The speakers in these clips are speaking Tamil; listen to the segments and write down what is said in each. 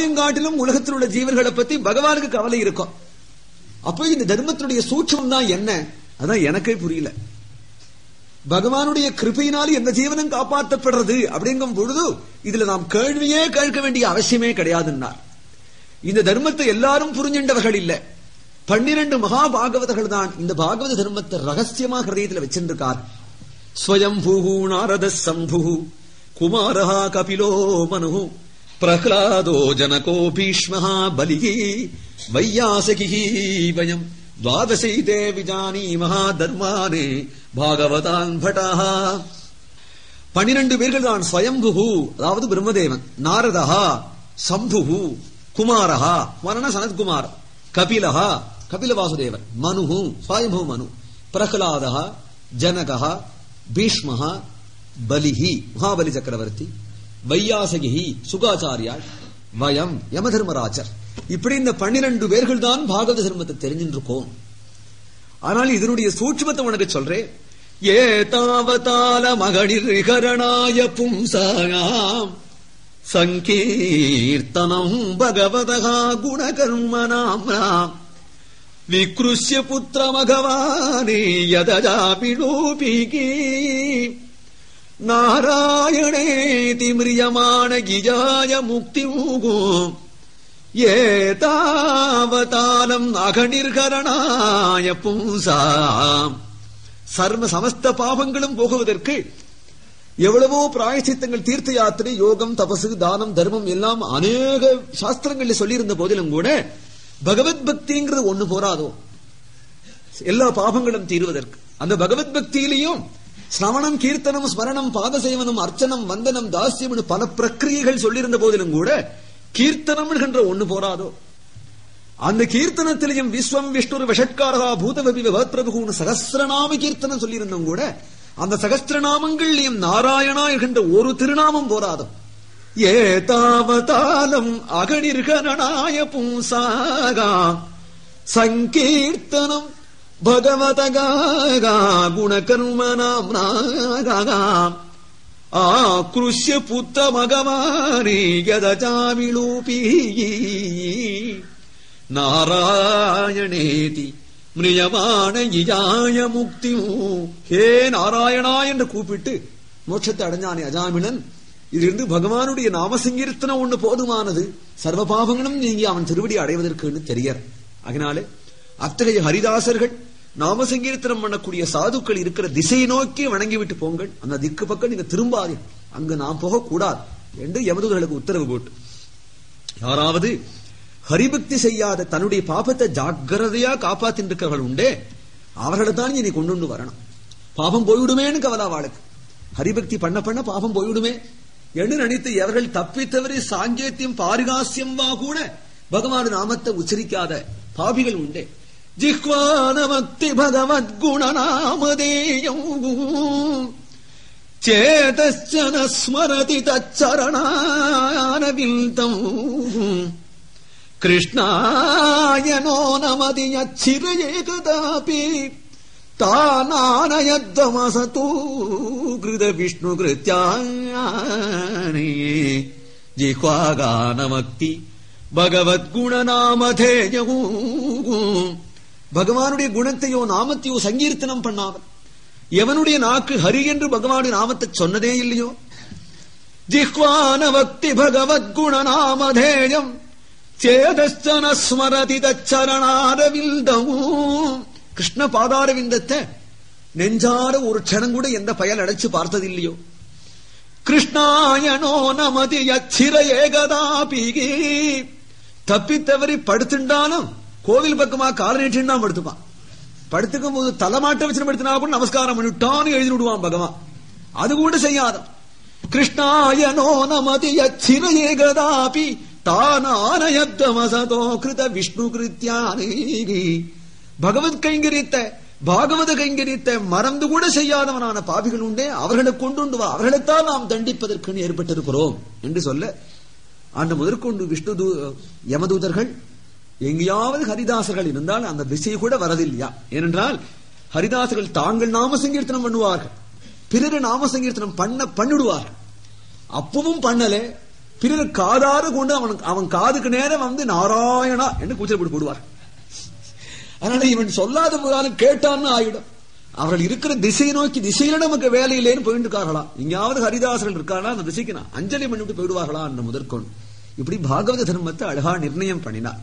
எல்லாரையும் காட்டிலும் உலகத்தில் உள்ள ஜீவர்களை பத்தி பகவானுக்கு கவலை இருக்கும். அப்போ இந்த தர்மத்தினுடைய சூட்சம் தான் என்ன, அதான் எனக்கே புரியல. பகவானுடைய கிருபையினால் எந்த ஜீவனும் காப்பாற்றப்படுறது அப்படிங்கும் பொழுது இதுல நாம் கேள்வியே கேட்க வேண்டிய அவசியமே கிடையாதுன்னார். இந்த தர்மத்தை எல்லாரும் புரிஞ்சின்றவர்கள் இல்ல, 12 மகா பாகவதர்கள் தான் இந்த பாகவத தர்மத்தை ரகசியமாக ஹிருதயத்தில் வச்சிருக்கார். ஸ்வயம்பூ நாரத சம்பு குமாரஹ கபிலோ மனு பிரஹ்லாதோ ஜனகோ பீஷ்மஹ பலிஹி வையாசகிஹி வயம் துவாதசைதே விஜானீமஹ தர்மானே பாகவதான் பட்டாஹ. 12 பேர்கள் தான். ஸ்வயம்பு அதாவது பிரம்மதேவன், நாரதஹா, சம்பு, குமாரஹா மரண சனத்குமார், கபிலஹா கபில வாசுதேவர், மனு ஸ்வயம்பு மனு, பிரஹ்லாதஹா ஜனகஹா பீஷ்மஹ பலிஹி மகாபலி சக்கரவர்த்தி, வையாசகிஹி சுகாச்சாரியாள், வயம் யமதர்மராஜர். இப்படி இந்த 12 பேர்கள் தான் பாகவத தர்மத்தை தெரிஞ்சிருக்கோம். ஆனால் இதனுடைய சூட்சுமத்தை உனக்கு சொல்றேன். ஏ தாவதால மகளிர்கரணாய பும்சாயாம் சங்கீர்த்தனம் பகவதஹா குணகர்மனாம் விக்ருஷ்ய புத்திர மகவானே யதஜாபிலோபிகி நாராயணேதி மிரியமான கிஜாய முக்திமுகோ ஏதாவதாலம் அகநிர்கரணாய பும்சாம். சர்வ சமஸ்த பாவங்களும் போகுவதற்கு எவ்வளவோ பிராயசித்தங்கள், தீர்த்த யாத்திரை, யோகம், தபசு, தானம், தர்மம் எல்லாம் அநேக சாஸ்திரங்கள்ல சொல்லியிருந்த போதிலும் கூட பகவத் பக்திங்கிறது ஒண்ணு போராதோ எல்லா பாவங்களும் தீர்வதற்கு. அந்த பகவத் பக்தியிலையும் சிரவணம், கீர்த்தனம், ஸ்மரணம், பாதசேவனம், அர்ச்சனம், வந்தனம், தாஸ்யம் பல பிரக்கிரியைகள் சொல்லியிருந்த போதிலும் கூட கீர்த்தனம் என்கின்ற ஒண்ணு போராதோ. அந்த கீர்த்தனத்திலையும் விஸ்வம் விஷ்ணு விஷட்காரா பூதவபி பிரபுன்னு சகஸ்ரநாம கீர்த்தனம் சொல்லியிருந்தோம் கூட அந்த சகஸ்திரநாமங்கள்லயும் நாராயணா என்கின்ற ஒரு திருநாமம் போராதோ. ஏதாவதாலம் அகநிர்கரணாய பும்சாகா சங்கீர்த்தனம் பகவதகா குணகர்மனாம்னாகா ஆக்ருஷ்ய புத்த மகவானே யதஜாவிலூபி நாராயணேதி மிரியமான இஜாய முக்தி. ஹே நாராயணா என்று கூப்பிட்டு மோட்சத்தை அடைஞ்சானே அஜாமிலன். இதிலிருந்து பகவானுடைய நாமசங்கீர்த்தனம் ஒண்ணு போதுமானது, சர்வ பாவங்களும் நீங்கி அவன் திருவடி அடைவதற்கு தெரியற. அதனாலே அத்தகைய ஹரிதாசர்கள் நாமசங்கீர்த்தனம் பண்ணக்கூடிய சாதுக்கள் இருக்கிற திசையை நோக்கி வணங்கிவிட்டு போங்கள். அந்த திக்கு பக்கம் நீங்க திரும்பாதே, அங்கு நாம் போகக்கூடாது என்று யமதூதர்களுக்கு உத்தரவு போட்டு, யாராவது ஹரிபக்தி செய்யாத தன்னுடைய பாபத்தை ஜாக்கிரதையா காப்பாத்தின்றிருக்கிறவர்கள் உண்டே அவர்களை தான் இனி கொண்டு வரணும். பாபம் போய்விடுமேன்னு கவலை வாளுக்கு. ஹரிபக்தி பண்ண பண்ண பாபம் போய்விடுமே என்று நினைத்து எவர்கள் தப்பித்தவரை சாங்கேத்தியம் பாரிகாசியம் வா கூட பகவான் நாமத்தை உச்சரிக்காத பாபிகள் உண்டே. ஜிஹ்வானமக்தி பகவத் குணநாமதேயம் சேதஸ்சன ஸ்மரதி தச்சரணானவில்தம் கிருஷ்ணாயனோ நமதி யச்சிரயே கதாபி தானானயத்வமசதூ கிருத விஷ்ணு கிருத்யானே ஜிஹ்வாகானமக்தி பகவத் குணநாமதேயம். பகவானுடைய குணத்தையோ நாமத்தையோ சங்கீர்த்தனம் பண்ணாமல் எவனுடைய நாக்கு ஹரி என்று பகவானுடைய நாமத்தை சொன்னதே இல்லையோ, ஜிஹ்வான பக்தி பகவத் குணநாமதேயம் சேதஸ்சன ஸ்மரதி தச்சரணாரவிந்தம். கிருஷ்ண பாதாரவிந்தத்தை நெஞ்சார ஒரு க்ஷணம் கூட எந்த பயல் அடைச்சு பார்த்ததில்லையோ. கிருஷ்ணாயனோ நமதி யச்சிர ஏகதாபி. தப்பித்தவரை படுத்துண்டாலும் கோவில் பக்கமா கால நீட்டின்னு தான் படுத்துப்பான். படுத்துக்கும் போது தலைமாட்ட வச்சு படுத்தினா கூட நமஸ்காரம் பண்ணிட்டான்னு எழுதி விடுவான் பகவான். அது கூட செய்யாத கிருஷ்ணாயனோ நமதி யச்சிர ஏகதாபி தானானயத்வமசதோ கிருத விஷ்ணு கிருத்யானே. பகவத் கைங்கரியத்தை பாகவத கைங்கரியத்தை மறந்து கூட செய்யாதவனான பாபிகள் உண்டே அவர்களை கொண்டு வா, அவர்களைத்தான் நாம் தண்டிப்பதற்கு ஏற்பட்டிருக்கிறோம் என்று சொல்ல அந்த முதற்கொண்டு விஷ்ணு யமதூதர்கள் எங்கேயாவது ஹரிதாசர்கள் இருந்தால் அந்த திசை கூட வரதில்லையா. ஏனென்றால் ஹரிதாசர்கள் தாங்கள் நாம சங்கீர்த்தனம் பண்ணுவார்கள், பிறரு நாம சங்கீர்த்தனம் பண்ணிடுவார்கள். அப்பவும் பண்ணல பிறகு காதாறு கொண்டு அவன் காதுக்கு நேரம் வந்து நாராயணா என்று கூச்சல் போட்டு போடுவார். அதனால இவன் சொல்லாத போதாலும் கேட்டான்னு ஆயிடும். அவர்கள் இருக்கிற திசையை நோக்கி திசையில நமக்கு வேலை இல்லைன்னு போயிட்டு இருக்கார்களா, எங்கேயாவது ஹரிதாசர்கள் இருக்காங்களா அந்த திசைக்கு நான் அஞ்சலி பண்ணிவிட்டு போயிடுவார்களா என்று முதற்கொண்டு இப்படி பாகவத தர்மத்தை அழகா நிர்ணயம் பண்ணினார்.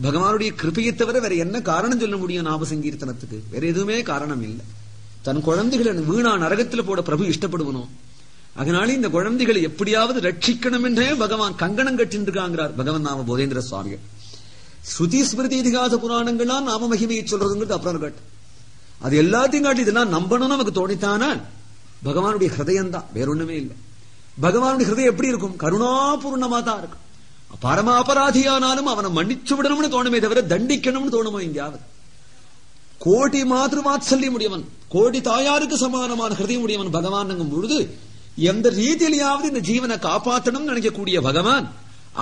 பகவானுடைய கிருபையை தவிர வேற என்ன காரணம் சொல்ல முடியும் நாம சங்கீர்த்தனத்துக்கு? வேற எதுவுமே காரணம் இல்லை. தன் குழந்தைகளை வீணா நரகத்தில் போட பிரபு இஷ்டப்படுவனோ, அதனால இந்த குழந்தைகளை எப்படியாவது ரட்சிக்கணும் என்றே பகவான் கங்கணம் கட்டின்றிருக்காங்கிறார் பகவன் நாம போதேந்திர சுவாமிகள். ஸ்ருதி ஸ்மிருதி இதிகாச புராணங்கள்லாம் நாம மகிமையை சொல்றதுங்கிறது அப்புறம் கேட்டு அது எல்லாத்தையும் காட்டி இதெல்லாம் நம்பணும்னு நமக்கு தோணித்தானா பகவானுடைய ஹிருதயம் தான், வேற ஒண்ணுமே இல்லை. பகவானுடைய ஹிருதயம் எப்படி இருக்கும்? கருணாபூர்ணமா தான் இருக்கும். பரம அபராதியானாலும் அவனை மன்னிச்சு விடணும்னு தோணுமே தவிர தண்டிக்கணும்னு தோணுமோ எங்கேயாவது? கோடி மாத்திரு வாத்சல்யம் உடையவன், கோடி தாயாருக்கு சமானமான ஹிருதயம் உடையவன் பகவான் பொழுது எந்த ரீதியிலாவது இந்த ஜீவனை காப்பாற்றணும் நினைக்கக்கூடிய பகவான்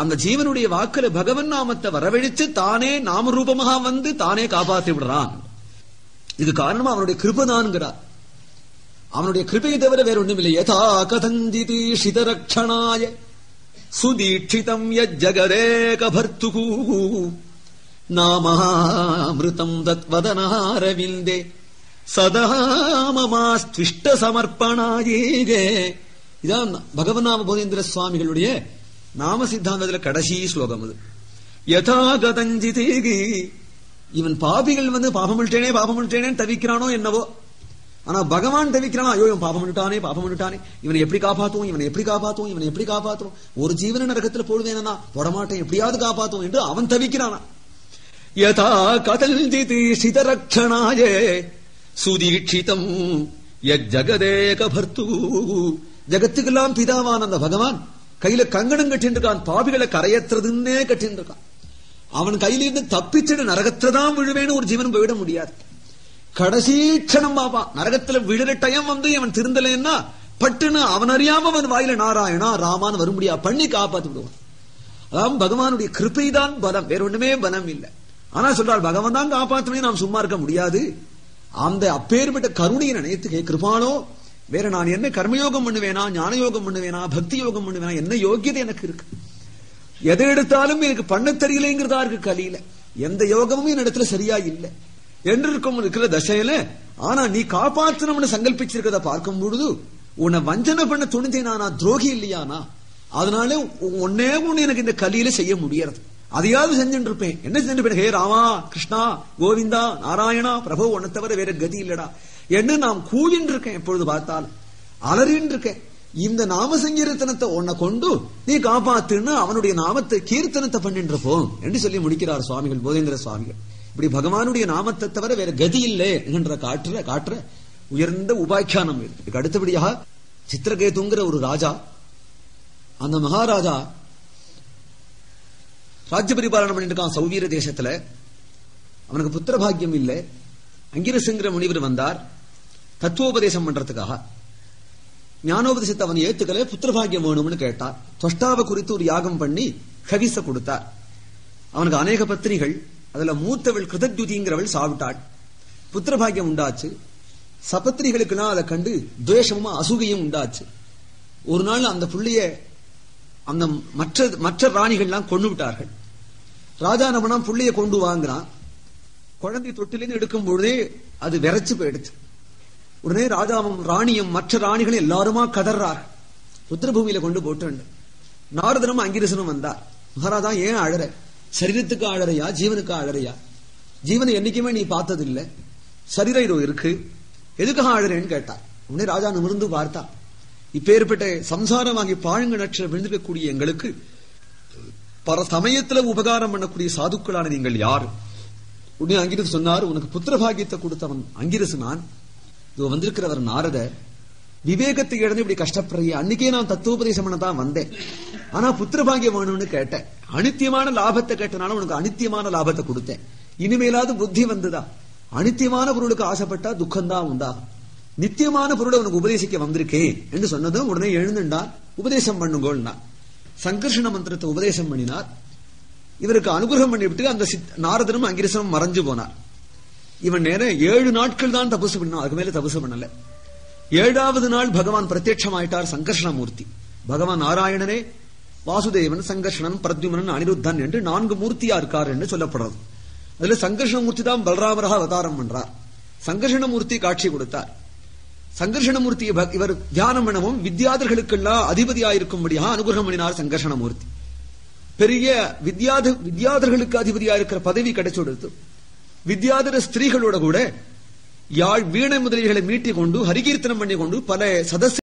அந்த ஜீவனுடைய வாக்குல பகவன் நாமத்தை வரவழைச்சு தானே நாமரூபமாக வந்து தானே காப்பாற்றி விடுறான். இது காரணம் அவனுடைய கிருபதான்கிறார். அவனுடைய கிருபையை தவிர வேற ஒண்ணும் இல்லை. யதா கதஞ்சிதி ஷிதரக்ஷணாய சுதீட்சிதம் யஜ்ஜகதேக பர்த்துகு நாமாமிருதம் தத்வதனாரவிந்தே சதா மமாஸ்திஷ்ட சமர்ப்பணாயே. இதான் பகவநாம போதேந்திர சுவாமிகளுடைய நாம சித்தாந்தத்துல கடைசி ஸ்லோகம். அது யதா கதஞ்சிதி இவன் பாபிகள் வந்து பாபம் விட்டேனே தவிக்கிறானோ என்னவோ, ஆனா பகவான் தவிக்கிறானா, ஐயோ இவன் பாபம் விட்டானே இவனை எப்படி காப்பாத்துவோம், ஒரு ஜீவன நரகத்துல போடுவேனா போடமாட்டேன், எப்படியாவது காப்பாத்துவோம் என்று அவன் தவிக்கிறானா. யதா கதஞ்சிதி சிதரக்ஷணாய சுதீட்சிதம் யஜ்ஜகதேக பர்த்து. ஜகத்துக்கெல்லாம் பிதாவான் அந்த பகவான் கையில கங்கணம் கட்டின்றிருக்கான், பாபிகளை கரையத்துறதுன்னே கட்டின்றிருக்கான். அவன் கையிலிருந்து தப்பிச்சிட்டு நரகத்துலதான் விழுவேன்னு ஒரு ஜீவன் போயிட முடியாது. கடைசி க்ஷணம் பாப்பா நரகத்துல விழுற டைம் வந்து அவன் திருந்தலைன்னா பட்டுன்னு அவன் அறியாம அவன் வாயில நாராயணா ராமான்னு வரும் முடியா பண்ணி காப்பாத்தி விடுவான். அதாவது பகவானுடைய கிருபை தான் பலம், வேற ஒண்ணுமே பலம் இல்லை. ஆனா சொல்றாள் பகவான் தான் காப்பாற்றவே நாம் சும்மா இருக்க முடியாது. அந்த அப்பேற்பட்ட கருணையை நினைத்து கிருபானோ வேற நான் என்ன கர்மயோகம் பண்ணுவேனா, ஞான யோகம் பண்ணுவேனா, பக்தி யோகம் பண்ணுவேனா, என்ன யோகியதை எனக்கு இருக்கு? எதை எடுத்தாலும் எனக்கு பண்ண தெரியலைங்கிறதா இருக்கு கலியில. எந்த யோகமும் என் இடத்துல சரியா இல்லை என்று இருக்கிற தசையில. ஆனா நீ காப்பாற்றணும்னு சங்கல்பிச்சிருக்கிறத பார்க்கும் பொழுது உன்னை வஞ்சனை பண்ண துணிஞ்சேனா, நான் துரோகி இல்லையானா? அதனால ஒன்னே ஒண்ணு எனக்கு இந்த கலியில செய்ய முடியாது, அதையாவது செஞ்சுட்டு இருப்பேன். என்ன செஞ்சுட்டு? ஹே ராமா கிருஷ்ணா கோவிந்தா நாராயணா பிரபு உன்னை தவிர வேற கதி இல்லடா என்று நாம் கூவின்னு இருக்கேன். எப்பொழுது பார்த்தாலும் அலறின்னு இருக்கேன். இந்த நாம சங்கீர்த்தனத்தை உன்னை கொண்டு நீ காப்பாத்துன்னு அவனுடைய நாமத்தை கீர்த்தனத்தை பண்ணிட்டு இருப்போம் என்று சொல்லி முடிக்கிறார் சுவாமிகள் போதேந்திர சுவாமிகள். இப்படி பகவானுடைய நாமத்தை தவிர வேற கதி இல்லை என்ற காட்டுற உயர்ந்த உபாக்கியானம் இருக்கு. அடுத்தபடியாக சித்திரகேதுங்கிற ஒரு ராஜா, அந்த மகாராஜா ராஜ்ய பரிபாலனம் பண்ணிட்டு இருக்கான் சௌவீர தேசத்துல. அவனுக்கு புத்திர பாக்கியம் இல்லை. அங்கிரசுங்கிற முனிவர் வந்தார் தத்துவோபதேசம் பண்றதுக்காக. ஞானோபதேசத்தை அவன் ஏத்துக்கல, புத்திரபாகியம் வேணும்னு கேட்டார். தொஷ்டாவை குறித்து ஒரு யாகம் பண்ணி ஹவிச கொடுத்தார். அவனுக்கு அநேக பத்னிகள், அதுல மூத்தவள் கிருதத்யுதிங்கிறவள் சாவிட்டாள். புத்திரபாகியம் உண்டாச்சு. சபத்னிகளுக்குலாம் அதை கண்டு துவேஷமும் அசூகையும் உண்டாச்சு. ஒரு நாள் அந்த புள்ளைய அந்த மற்ற ராணிகள்லாம் கொண்டு விட்டார்கள். ராஜா நம்மனா புள்ளைய கொண்டு வாங்குறான். குழந்தை தொட்டிலிருந்து எடுக்கும் பொழுதே அது விரைச்சு போயிடுச்சு. உடனே ராஜாவும் ராணியும் மற்ற ராணிகளும் எல்லாருமா கதறார். ருத்ரபூமியில கொண்டு போட்டு நாரதனும் அங்கிரசனும் வந்தார். மகாராஜா ஏன் அழற? சரீரத்துக்கு அழறையா ஜீவனுக்கு அழறையா? ஜீவனை என்னைக்குமே நீ பார்த்தது இல்ல, சரீரம் இதோ இருக்கு, எதுக்காக அழறேன்னு கேட்டார். உடனே ராஜா நிமிர்ந்து பார்த்தா, இப்பேற்பட்ட சம்சாரமாகி பாழுங்க நட்ச விழுந்திருக்கக்கூடிய எங்களுக்கு பல சமயத்துல உபகாரம் பண்ணக்கூடிய சாதுக்களான நீங்கள் யாரு? உடனே அங்கிரசு சொன்னார், உனக்கு புத்திரபாகியத்தை கொடுத்தவன் அங்கிரசு நான், இதோ வந்திருக்கிறவர் நாரதர். விவேகத்தை இழந்து இப்படி கஷ்டப்படுறிய அன்னைக்கே நான் தத்துவோபதேசம் பண்ண தான் வந்தேன். ஆனா புத்திரபாகியம் வேணும்னு கேட்டேன். அனித்தியமான லாபத்தை கேட்டனால உனக்கு அனித்தியமான லாபத்தை கொடுத்தேன். இனிமேலாவது புத்தி வந்துதா? அனித்தியமான பொருளுக்கு ஆசைப்பட்டா துக்கம்தான் உண்டாகும். நித்தியமான பொருளை உனக்கு உபதேசிக்க வந்திருக்கேன் என்று சொன்னதும் உடனே எழுந்துண்டார். உபதேசம் பண்ணுங்கோள்னா சங்கர்ஷண மந்திரத்தை உபதேசம் பண்ணினார். இவருக்கு அனுகிரகம் பண்ணிவிட்டு அந்த நாரதனும் அங்கிரசனும் மறைஞ்சு போனார். இவன் நேரம் 7 நாட்கள் தான் தபசு பண்ணான், அதுக்கு மேல தபசு பண்ணல. 7வது நாள் பகவான் பிரத்யட்சமாயிட்டார் சங்கர்ஷணமூர்த்தி. பகவான் நாராயணனே, வாசுதேவன், சங்கர்ஷணன், பிரத்யுமனன், அனிருத்தன் என்று 4 மூர்த்தியா இருக்கார் என்று சொல்லப்படுறது. அதுல சங்கர்ஷணமூர்த்தி தான் பலராமராக அவதாரம் பண்றார். சங்கர்ஷணமூர்த்தி காட்சி கொடுத்தார். சங்கர்ஷணமூர்த்தியை இவர் தியானம் பண்ணவும் வித்யாதர்களுக்கெல்லாம் அதிபதியாயிருக்கும்படியாக அனுகிரகம் பண்ணினார். சங்கர்ஷணமூர்த்தி பெரிய வித்யாதர்களுக்கு அதிபதியா இருக்கிற பதவி கிடைச்சு கொடுத்து வித்யாதர ஸ்திரீகளோட கூட யாழ் வீணை முதலிகளை மீட்டிக் கொண்டு ஹரிகீர்த்தனம் பண்ணி கொண்டு பல சதஸ்